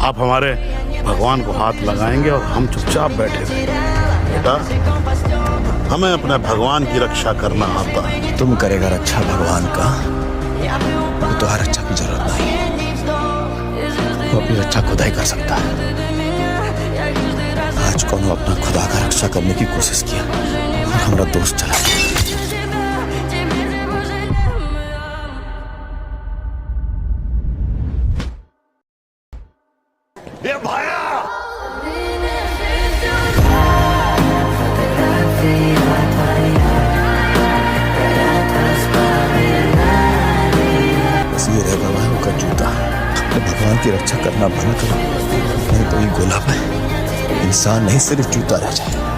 आप हमारे भगवान को हाथ लगाएंगे और हम चुपचाप बैठे रहेंगे। बेटा, हमें अपने भगवान की रक्षा करना आता है। तुम करेगा रक्षा भगवान का, तो तुम्हारी रक्षा की जरूरत नहीं। वो अपनी रक्षा खुदा ही कर सकता है। आज कौन अपना खुदा का रक्षा करने की कोशिश किया और हमारा दोस्त चला गया। ये भाया बस ये रहेगा भाइयों का जूता। अपने भगवान की रक्षा करना बंद करो, नहीं तो ये गोला में इंसान नहीं सिर्फ जूता रह जाए।